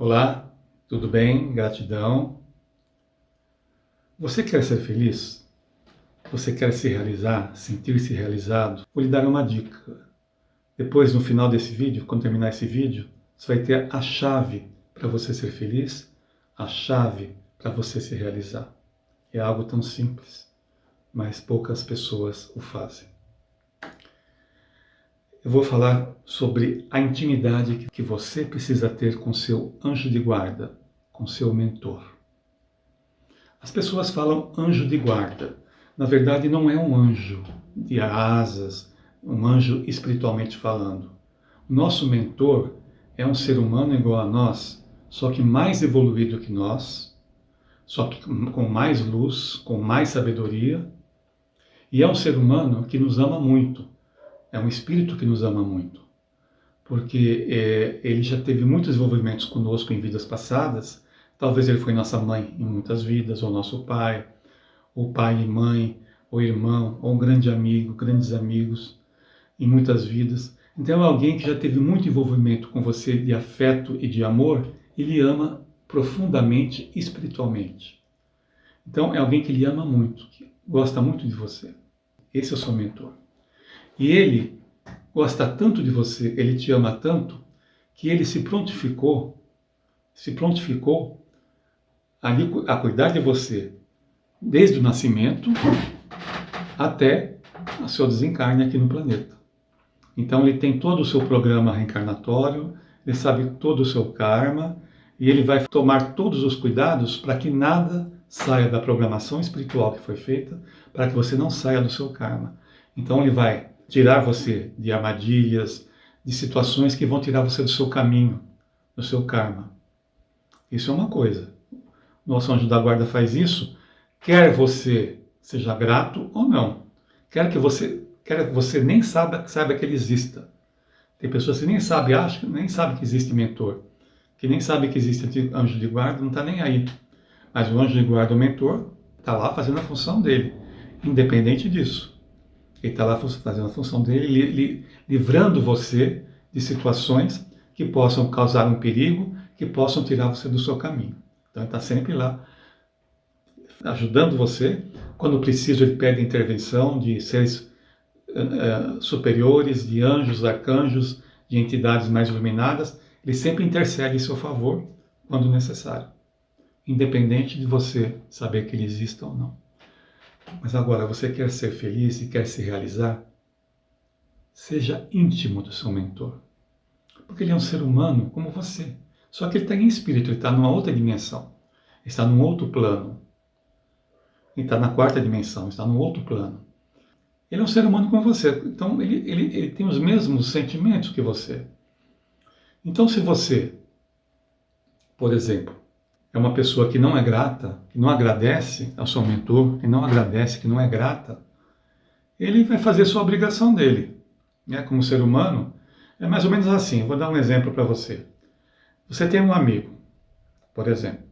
Olá, tudo bem? Gratidão. Você quer ser feliz? Você quer se realizar, sentir-se realizado? Vou lhe dar uma dica. Depois, no final desse vídeo, quando terminar esse vídeo, você vai ter a chave para você ser feliz, a chave para você se realizar. É algo tão simples, mas poucas pessoas o fazem. Eu vou falar sobre a intimidade que você precisa ter com seu anjo de guarda, com seu mentor. As pessoas falam anjo de guarda. Na verdade, não é um anjo de asas, um anjo espiritualmente falando. O nosso mentor é um ser humano igual a nós, só que mais evoluído que nós, só que com mais luz, com mais sabedoria, e é um ser humano que nos ama muito. É um espírito que nos ama muito, porque ele já teve muitos desenvolvimentos conosco em vidas passadas. Talvez ele foi nossa mãe em muitas vidas, ou nosso pai, ou pai e mãe, ou irmão, ou um grande amigo, grandes amigos em muitas vidas. Então é alguém que já teve muito envolvimento com você de afeto e de amor e lhe ama profundamente espiritualmente. Então é alguém que lhe ama muito, que gosta muito de você. Esse é o seu mentor. E ele gosta tanto de você, ele te ama tanto, que ele se prontificou ali a cuidar de você, desde o nascimento até o seu desencarne aqui no planeta. Então ele tem todo o seu programa reencarnatório, ele sabe todo o seu karma, e ele vai tomar todos os cuidados para que nada saia da programação espiritual que foi feita, para que você não saia do seu karma. Então ele vai tirar você de armadilhas, de situações que vão tirar você do seu caminho, do seu karma. Isso é uma coisa. Nosso anjo da guarda faz isso, quer você seja grato ou não. Quer que você nem saiba que ele exista. Tem pessoas que nem sabem, acham, nem sabem que existe mentor, que nem sabem que existe anjo de guarda, não está nem aí. Mas o anjo de guarda, o mentor, está lá fazendo a função dele, independente disso. Ele está lá fazendo a função dele, livrando você de situações que possam causar um perigo, que possam tirar você do seu caminho. Então ele está sempre lá, ajudando você. Quando preciso, ele pede intervenção de seres superiores, de anjos, arcanjos, de entidades mais iluminadas. Ele sempre intercede em seu favor, quando necessário. Independente de você saber que ele exista ou não. Mas agora, você quer ser feliz e quer se realizar? Seja íntimo do seu mentor. Porque ele é um ser humano como você. Só que ele está em espírito, ele está numa outra dimensão. Ele está num outro plano. Ele está na quarta dimensão, está num outro plano. Ele é um ser humano como você. Então, ele tem os mesmos sentimentos que você. Então, se você, por exemplo, é uma pessoa que não é grata, que não agradece ao seu mentor, que não agradece, que não é grata, ele vai fazer a sua obrigação dele. Como ser humano, é mais ou menos assim. Vou dar um exemplo para você. Você tem um amigo, por exemplo,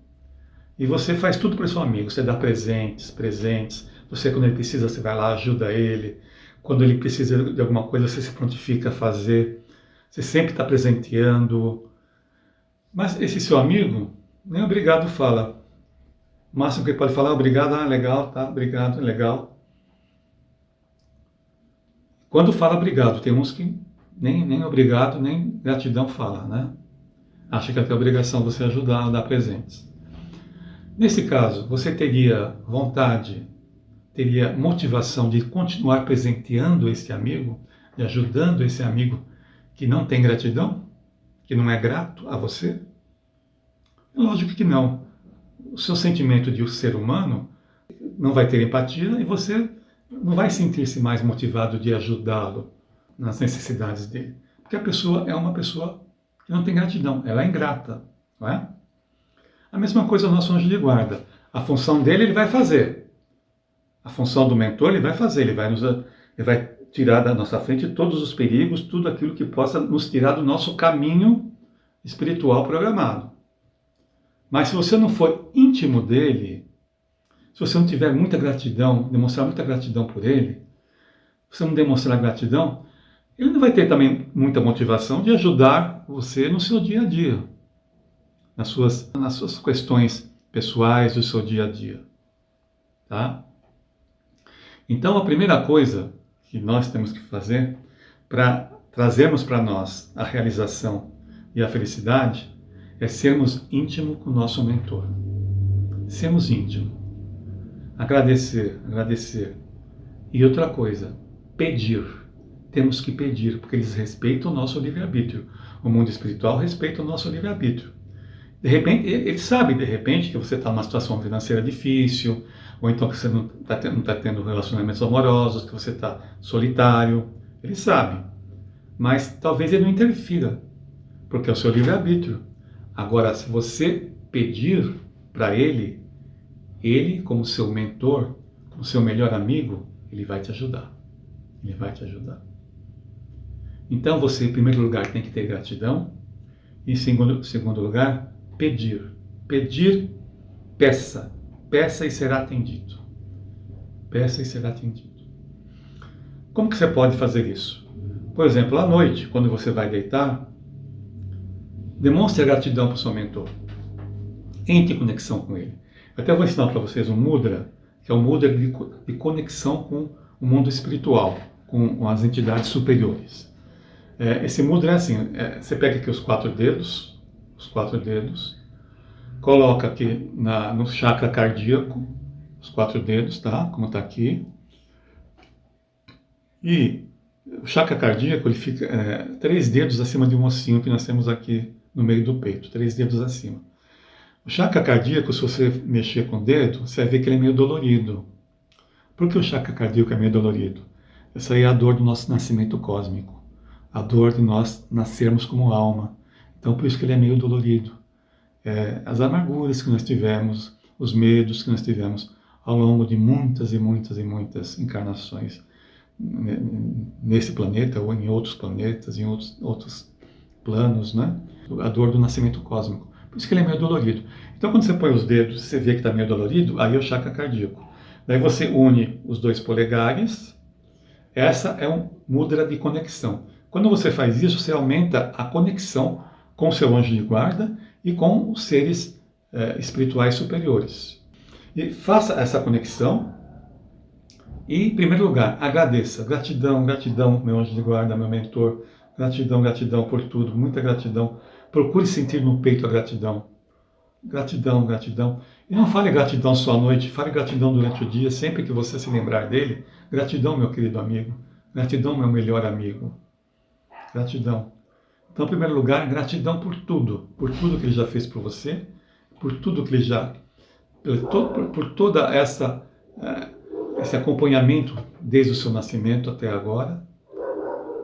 e você faz tudo para o seu amigo. Você dá presentes. Você, quando ele precisa, você vai lá, ajuda ele. Quando ele precisa de alguma coisa, você se prontifica a fazer. Você sempre está presenteando. Mas esse seu amigo, nem obrigado fala. O máximo que ele pode falar é obrigado, legal, tá, obrigado, legal. Quando fala obrigado, tem uns que nem obrigado, nem gratidão fala, né? Acha que é obrigação você ajudar a dar presentes. Nesse caso, você teria vontade, teria motivação de continuar presenteando esse amigo, de ajudando esse amigo que não tem gratidão, que não é grato a você? Lógico que não. O seu sentimento de ser humano não vai ter empatia e você não vai sentir-se mais motivado de ajudá-lo nas necessidades dele. Porque a pessoa é uma pessoa que não tem gratidão, ela é ingrata, não é? A mesma coisa o nosso anjo de guarda. A função dele ele vai fazer. A função do mentor ele vai fazer, ele vai tirar da nossa frente todos os perigos, tudo aquilo que possa nos tirar do nosso caminho espiritual programado. Mas se você não for íntimo dele, se você não tiver muita gratidão, demonstrar muita gratidão por ele, se você não demonstrar gratidão, ele não vai ter também muita motivação de ajudar você no seu dia a dia. nas suas questões pessoais do seu dia a dia. Tá? Então, a primeira coisa que nós temos que fazer para trazermos para nós a realização e a felicidade é sermos íntimos com o nosso mentor. Sermos íntimos. Agradecer. E outra coisa, pedir. Temos que pedir, porque eles respeitam o nosso livre-arbítrio. O mundo espiritual respeita o nosso livre-arbítrio. De repente, ele sabe, de repente, que você está numa situação financeira difícil, ou então que você não está tendo relacionamentos amorosos, que você está solitário. Ele sabe. Mas talvez ele não interfira, porque é o seu livre-arbítrio. Agora, se você pedir para ele, como seu mentor, como seu melhor amigo, ele vai te ajudar. Ele vai te ajudar. Então, você, em primeiro lugar, tem que ter gratidão. E, em segundo lugar, pedir. Pedir, peça. Peça e será atendido. Peça e será atendido. Como que você pode fazer isso? Por exemplo, à noite, quando você vai deitar, demonstre a gratidão para o seu mentor. Entre em conexão com ele. Eu até vou ensinar para vocês um mudra, que é um mudra de conexão com o mundo espiritual, com as entidades superiores. Esse mudra é assim, você pega aqui os quatro dedos, coloca aqui no chakra cardíaco, os 4 dedos, tá? Como está aqui. E o chakra cardíaco, ele fica 3 dedos acima de um ossinho que nós temos aqui no meio do peito, 3 dedos acima. O chakra cardíaco, se você mexer com o dedo, você vai ver que ele é meio dolorido. Por que o chakra cardíaco é meio dolorido? Essa aí é a dor do nosso nascimento cósmico. A dor de nós nascermos como alma. Então, por isso que ele é meio dolorido. As amarguras que nós tivemos, os medos que nós tivemos ao longo de muitas e muitas e muitas encarnações nesse planeta ou em outros planetas, em outros planos, né? A dor do nascimento cósmico. Por isso que ele é meio dolorido. Então, quando você põe os dedos, você vê que está meio dolorido, aí é o chakra cardíaco. Daí você une os 2 polegares. Essa é um mudra de conexão. Quando você faz isso, você aumenta a conexão com o seu anjo de guarda e com os seres espirituais superiores. E faça essa conexão e, em primeiro lugar, agradeça. Gratidão, gratidão, meu anjo de guarda, meu mentor. Gratidão, gratidão por tudo, muita gratidão. Procure sentir no peito a gratidão. Gratidão, gratidão. E não fale gratidão só à noite, fale gratidão durante o dia, sempre que você se lembrar dele. Gratidão, meu querido amigo. Gratidão, meu melhor amigo. Gratidão. Então, em primeiro lugar, gratidão por tudo que ele já fez por você, por tudo que ele já... por toda esse acompanhamento desde o seu nascimento até agora.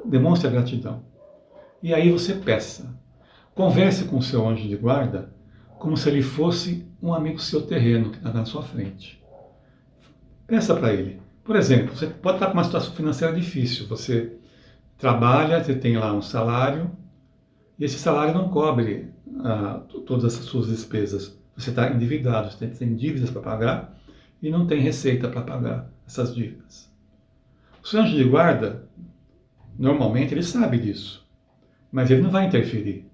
Demonstre a gratidão. E aí você peça. Converse com o seu anjo de guarda como se ele fosse um amigo seu terreno que está na sua frente. Peça para ele. Por exemplo, você pode estar com uma situação financeira difícil. Você trabalha, você tem lá um salário, e esse salário não cobre todas as suas despesas. Você está endividado, você tem dívidas para pagar e não tem receita para pagar essas dívidas. O seu anjo de guarda, normalmente, ele sabe disso, mas ele não vai interferir.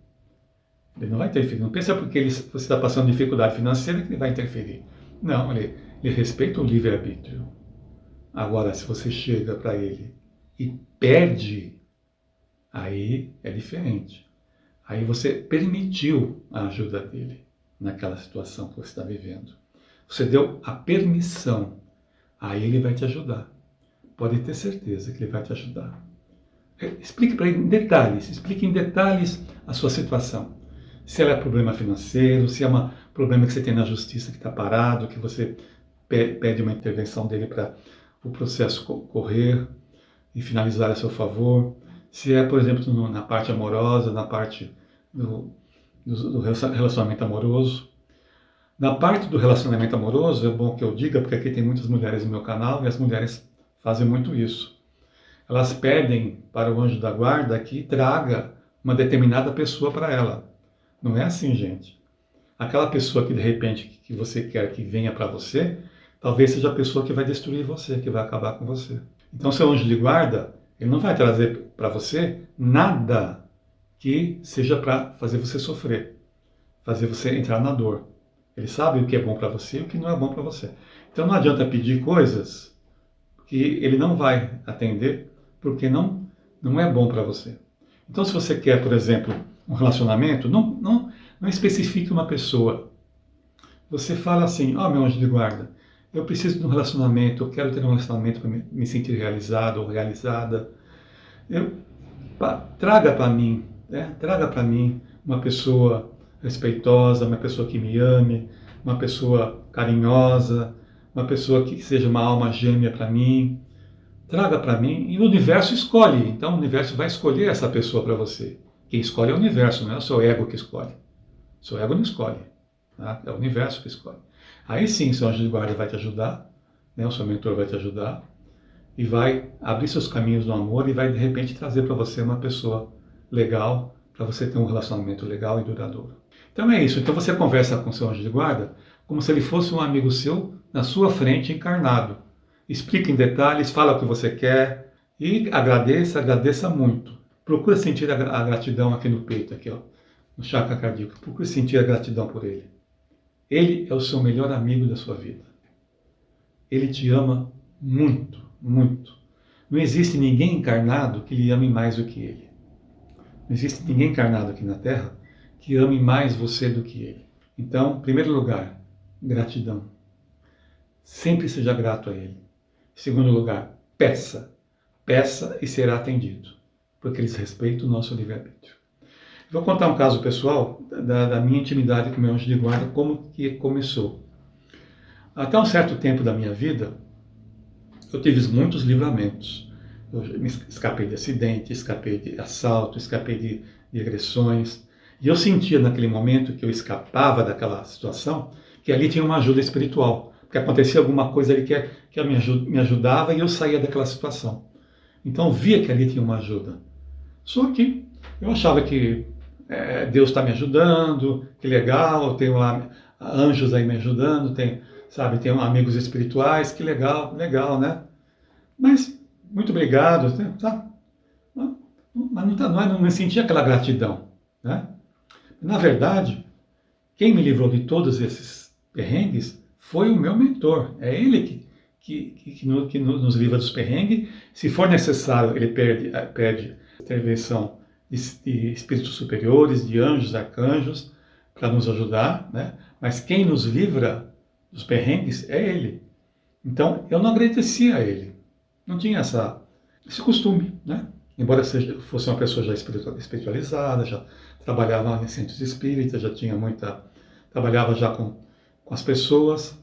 Ele não vai interferir. Não pensa porque você está passando dificuldade financeira que ele vai interferir. Não, ele respeita o livre-arbítrio. Agora, se você chega para ele e pede, aí é diferente. Aí você permitiu a ajuda dele naquela situação que você está vivendo. Você deu a permissão. Aí ele vai te ajudar. Pode ter certeza que ele vai te ajudar. Explique para ele em detalhes. Explique em detalhes a sua situação. Se ela é problema financeiro, se é um problema que você tem na justiça que está parado, que você pede uma intervenção dele para o processo correr e finalizar a seu favor. Se é, por exemplo, na parte amorosa, na parte do relacionamento amoroso. Na parte do relacionamento amoroso, é bom que eu diga, porque aqui tem muitas mulheres no meu canal e as mulheres fazem muito isso. Elas pedem para o anjo da guarda que traga uma determinada pessoa para ela. Não é assim, gente. Aquela pessoa que de repente que você quer que venha para você, talvez seja a pessoa que vai destruir você, que vai acabar com você. Então, seu anjo de guarda, ele não vai trazer para você nada que seja para fazer você sofrer. fazer você entrar na dor. Ele sabe o que é bom para você e o que não é bom para você. Então não adianta pedir coisas que ele não vai atender, porque não é bom para você. Então, se você quer, por exemplo, um relacionamento, não especifique uma pessoa. Você fala assim, ó, meu anjo de guarda, eu preciso de um relacionamento, eu quero ter um relacionamento para me sentir realizado ou realizada. Traga para mim, né? Traga para mim uma pessoa respeitosa, uma pessoa que me ame, uma pessoa carinhosa, uma pessoa que seja uma alma gêmea para mim. Traga para mim e o universo escolhe. Então o universo vai escolher essa pessoa para você. Quem escolhe é o universo, não é o seu ego que escolhe. O seu ego não escolhe, tá? É o universo que escolhe. Aí sim, seu anjo de guarda vai te ajudar, né? O seu mentor vai te ajudar e vai abrir seus caminhos no amor e vai de repente trazer para você uma pessoa legal, para você ter um relacionamento legal e duradouro. Então é isso. Então você conversa com seu anjo de guarda como se ele fosse um amigo seu na sua frente encarnado. Explica em detalhes, fala o que você quer e agradeça muito. Procura sentir a gratidão aqui no peito, aqui, ó, no chakra cardíaco. Procure sentir a gratidão por ele. Ele é o seu melhor amigo da sua vida. Ele te ama muito, muito. Não existe ninguém encarnado que lhe ame mais do que ele. Não existe ninguém encarnado aqui na Terra que ame mais você do que ele. Então, em primeiro lugar, gratidão. Sempre seja grato a ele. Em segundo lugar, peça. Peça e será atendido, porque eles respeitam o nosso livre-arbítrio. Vou contar um caso pessoal da minha intimidade com o meu anjo de guarda, como que começou. Até um certo tempo da minha vida, eu tive muitos livramentos. Eu me escapei de acidente, escapei de assalto, escapei de agressões. E eu sentia naquele momento que eu escapava daquela situação, que ali tinha uma ajuda espiritual. Que acontecia alguma coisa ali que me ajudava e eu saía daquela situação. Então eu via que ali tinha uma ajuda. Só que eu achava que Deus está me ajudando, que legal, eu tenho lá anjos aí me ajudando, tenho amigos espirituais, que legal, legal, né? Mas, muito obrigado, tá? Mas não sentia aquela gratidão, né? Na verdade, quem me livrou de todos esses perrengues foi o meu mentor. É ele que nos livra dos perrengues. Se for necessário, ele pede intervenção de espíritos superiores, de anjos, arcanjos, para nos ajudar, né? Mas quem nos livra dos perrengues é ele. Então, eu não agradecia a ele. Não tinha esse costume, né? Embora fosse uma pessoa já espiritualizada, já trabalhava em centros espíritas, trabalhava já com as pessoas,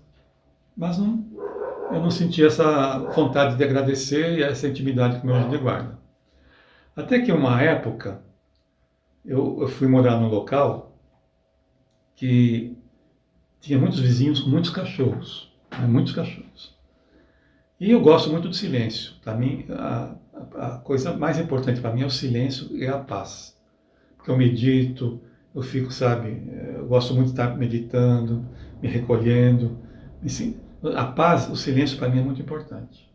mas eu não sentia essa vontade de agradecer e essa intimidade com o meu anjo de guarda. Até que uma época, eu fui morar num local que tinha muitos vizinhos com muitos cachorros, né, muitos cachorros. E eu gosto muito do silêncio. Para mim, a coisa mais importante para mim é o silêncio e a paz. Porque eu medito, eu fico, eu gosto muito de estar meditando, me recolhendo. A paz, o silêncio para mim é muito importante.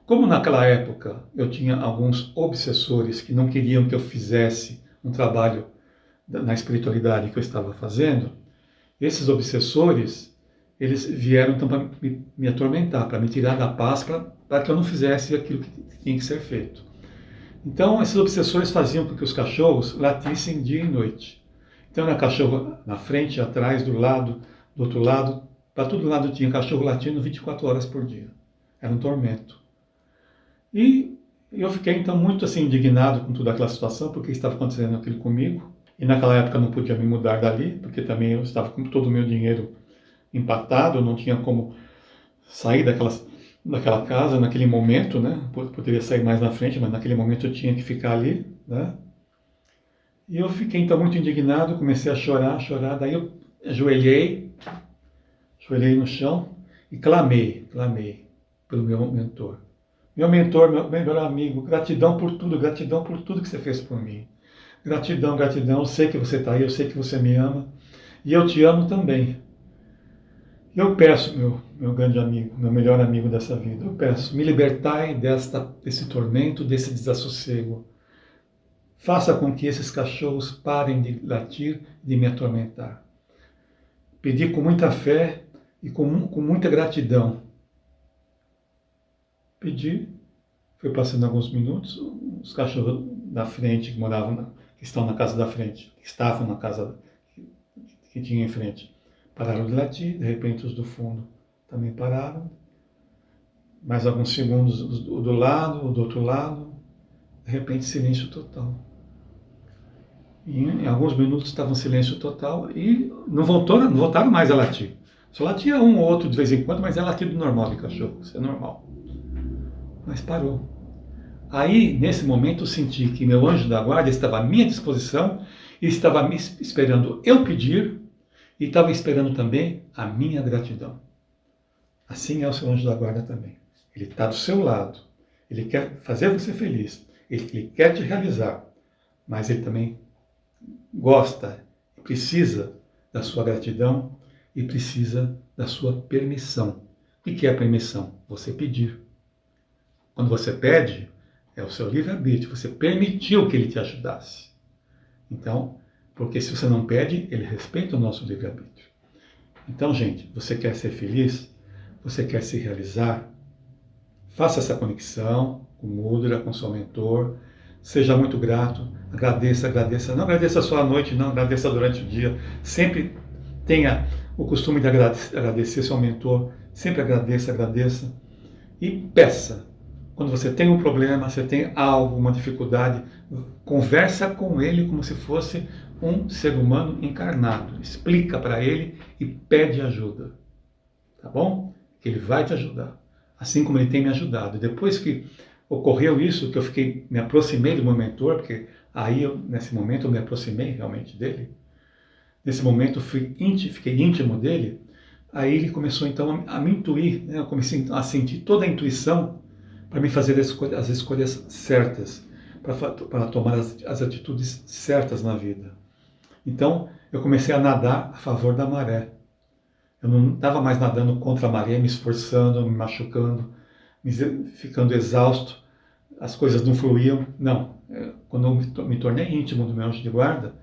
Como naquela época eu tinha alguns obsessores que não queriam que eu fizesse um trabalho na espiritualidade que eu estava fazendo, esses obsessores, eles vieram então para me atormentar, para me tirar da paz, para que eu não fizesse aquilo que tinha que ser feito. Então, esses obsessores faziam com que os cachorros latissem dia e noite. Então, era cachorro na frente, atrás, do lado, do outro lado. Para todo lado tinha cachorro latindo 24 horas por dia. Era um tormento. E eu fiquei, então, muito assim, indignado com toda aquela situação, porque estava acontecendo aquilo comigo. E naquela época eu não podia me mudar dali, porque também eu estava com todo o meu dinheiro empatado, eu não tinha como sair daquela casa naquele momento, né? Poderia sair mais na frente, mas naquele momento eu tinha que ficar ali, né? E eu fiquei então muito indignado, comecei a chorar, daí eu ajoelhei no chão e clamei pelo meu mentor. Meu mentor, meu melhor amigo, gratidão por tudo que você fez por mim. Gratidão, eu sei que você está aí, eu sei que você me ama, e eu te amo também. Eu peço, meu grande amigo, meu melhor amigo dessa vida, eu peço, me libertai desse tormento, desse desassossego. Faça com que esses cachorros parem de latir, de me atormentar. Pedi com muita fé e com muita gratidão. Pedi, foi passando alguns minutos, os cachorros da frente que estão na casa da frente, que estavam na casa que tinha em frente, pararam de latir, de repente os do fundo também pararam. Mais alguns segundos o do lado, o do outro lado, de repente silêncio total. E em alguns minutos estava um silêncio total e não voltaram mais a latir. Só latia um ou outro de vez em quando, mas é latido normal de cachorro, isso é normal. Mas parou. Aí, nesse momento, eu senti que meu anjo da guarda estava à minha disposição e estava me esperando eu pedir e estava esperando também a minha gratidão. Assim é o seu anjo da guarda também. Ele está do seu lado. Ele quer fazer você feliz. Ele quer te realizar. Mas ele também gosta, precisa da sua gratidão e precisa da sua permissão. O que é a permissão? Você pedir. Quando você pede, é o seu livre-arbítrio. Você permitiu que ele te ajudasse. Então, porque se você não pede, ele respeita o nosso livre-arbítrio. Então, gente, você quer ser feliz? Você quer se realizar? Faça essa conexão com o Mudra, com o seu mentor. Seja muito grato. Agradeça, agradeça. Não agradeça só à noite, não. Agradeça durante o dia. Sempre tenha o costume de agradecer seu mentor. Sempre agradeça, agradeça. E peça. Quando você tem um problema, você tem algo, uma dificuldade, conversa com ele como se fosse um ser humano encarnado. Explica para ele e pede ajuda. Tá bom? Que ele vai te ajudar. Assim como ele tem me ajudado. Depois que ocorreu isso, que me aproximei do meu mentor, porque aí, nesse momento, eu me aproximei realmente dele. Nesse momento, fiquei íntimo dele. Aí ele começou, então, a me intuir. Né? Eu comecei a sentir toda a intuição para me fazer as escolhas certas, para tomar as atitudes certas na vida. Então, eu comecei a nadar a favor da maré. Eu não estava mais nadando contra a maré, me esforçando, me machucando, ficando exausto, as coisas não fluíam. Não, quando eu me tornei íntimo do meu anjo de guarda,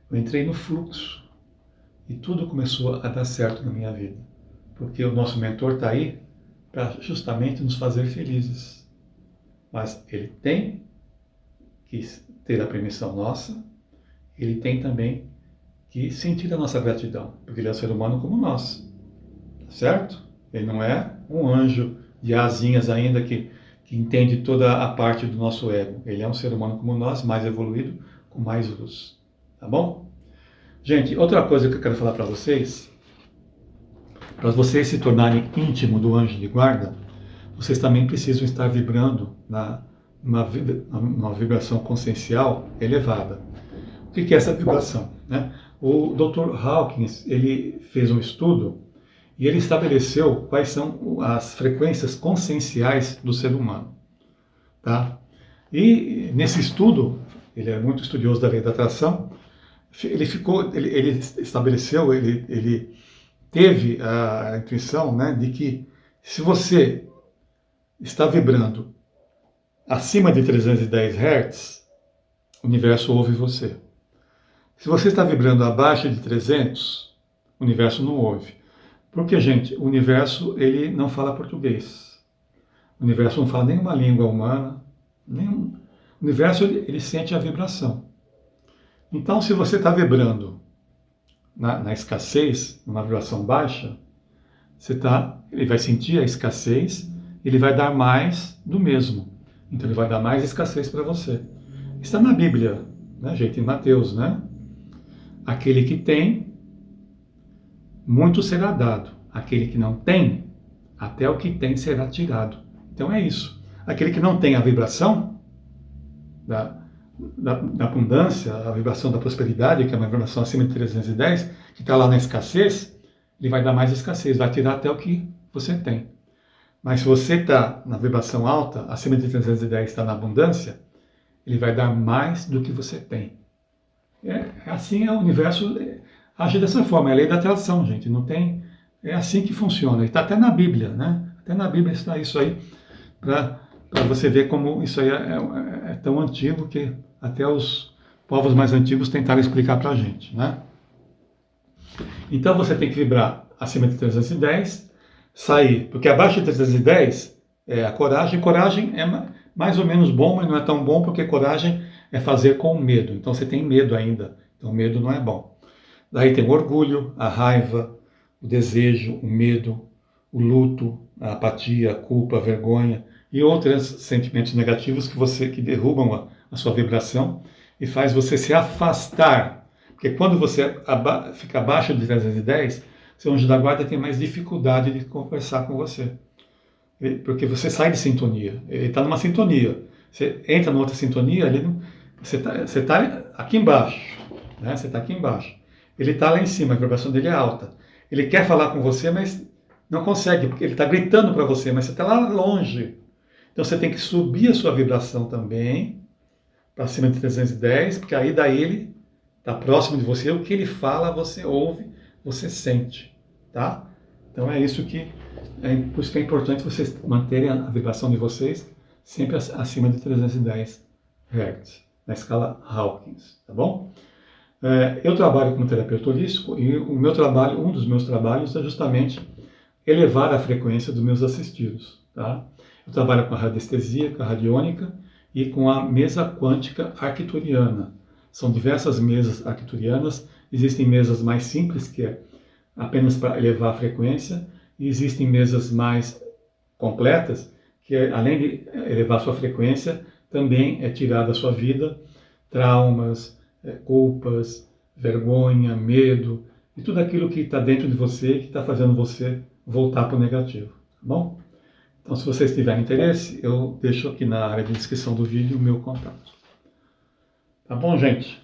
eu entrei no fluxo e tudo começou a dar certo na minha vida. Porque o nosso mentor está aí para justamente nos fazer felizes. Mas ele tem que ter a permissão nossa, ele tem também que sentir a nossa gratidão, porque ele é um ser humano como nós, certo? Ele não é um anjo de asinhas ainda que entende toda a parte do nosso ego. Ele é um ser humano como nós, mais evoluído, com mais luz, tá bom? Gente, outra coisa que eu quero falar para vocês se tornarem íntimo do anjo de guarda, vocês também precisam estar vibrando numa vibração consciencial elevada. O que é essa vibração? Né? O Dr. Hawkins, ele fez um estudo e ele estabeleceu quais são as frequências conscienciais do ser humano. Tá? E nesse estudo, ele é muito estudioso da lei da atração, ele estabeleceu, ele teve a intuição, né, de que se você está vibrando acima de 310 Hz, o universo ouve você. Se você está vibrando abaixo de 300, o universo não ouve. Porque, gente, o universo ele não fala português. O universo não fala nenhuma língua humana. O universo ele sente a vibração. Então, se você está vibrando na escassez, numa vibração baixa, ele vai sentir a escassez, ele vai dar mais do mesmo. Então, ele vai dar mais escassez para você. Está na Bíblia, né, gente, em Mateus, né? Aquele que tem, muito será dado. Aquele que não tem, até o que tem será tirado. Então é isso. Aquele que não tem a vibração da abundância, a vibração da prosperidade, que é uma vibração acima de 310, que está lá na escassez, ele vai dar mais escassez, vai tirar até o que você tem. Mas se você está na vibração alta, acima de 310 está na abundância, ele vai dar mais do que você tem. Assim o universo age dessa forma, é a lei da atração, gente. Não tem, é assim que funciona. E está até na Bíblia, né? Até na Bíblia está isso aí, para você ver como isso aí é tão antigo que até os povos mais antigos tentaram explicar para a gente, né? Então você tem que vibrar acima de 310, sair, porque abaixo de 310 é a coragem. Coragem é mais ou menos bom, mas não é tão bom, porque coragem é fazer com medo. Então você tem medo ainda, então medo não é bom. Daí tem o orgulho, a raiva, o desejo, o medo, o luto, a apatia, a culpa, a vergonha e outros sentimentos negativos que derrubam a sua vibração e faz você se afastar. Porque quando você fica abaixo de 310, seu anjo da guarda tem mais dificuldade de conversar com você. Porque você sai de sintonia. Ele está numa sintonia. Você entra numa outra sintonia, você está aqui embaixo. Né? Você está aqui embaixo. Ele está lá em cima, a vibração dele é alta. Ele quer falar com você, mas não consegue, porque ele está gritando para você, mas você está lá longe. Então você tem que subir a sua vibração também, para cima de 310, porque aí daí ele está próximo de você, o que ele fala, você ouve, você sente. Tá? Então é isso por isso que é importante vocês manterem a vibração de vocês sempre acima de 310 Hz, na escala Hawkins, tá bom? Eu trabalho como terapeuta holístico e um dos meus trabalhos é justamente elevar a frequência dos meus assistidos. Tá? Eu trabalho com a radiestesia, com a radiônica e com a mesa quântica arcturiana. São diversas mesas arcturianas. Existem mesas mais simples, que é apenas para elevar a frequência, e existem mesas mais completas, que além de elevar a sua frequência, também é tirar da sua vida traumas, culpas, vergonha, medo e tudo aquilo que está dentro de você, que está fazendo você voltar para o negativo, tá bom? Então, se vocês tiverem interesse, eu deixo aqui na área de descrição do vídeo o meu contato. Tá bom, gente?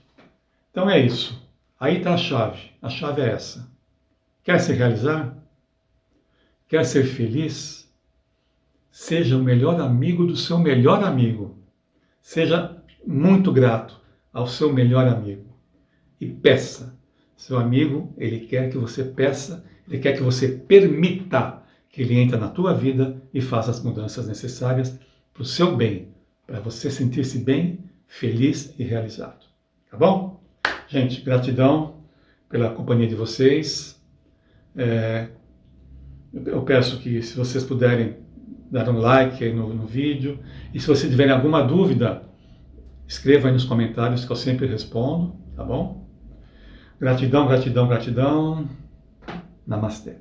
Então é isso. Aí está a chave. A chave é essa. Quer se realizar? Quer ser feliz? Seja o melhor amigo do seu melhor amigo. Seja muito grato ao seu melhor amigo. E peça. Seu amigo, ele quer que você peça, ele quer que você permita que ele entre na tua vida e faça as mudanças necessárias para o seu bem, para você sentir-se bem, feliz e realizado. Tá bom? Gente, gratidão pela companhia de vocês. Eu peço que, se vocês puderem, dar um like aí no vídeo. E se vocês tiverem alguma dúvida, escreva aí nos comentários que eu sempre respondo, tá bom? Gratidão, gratidão, gratidão. Namastê.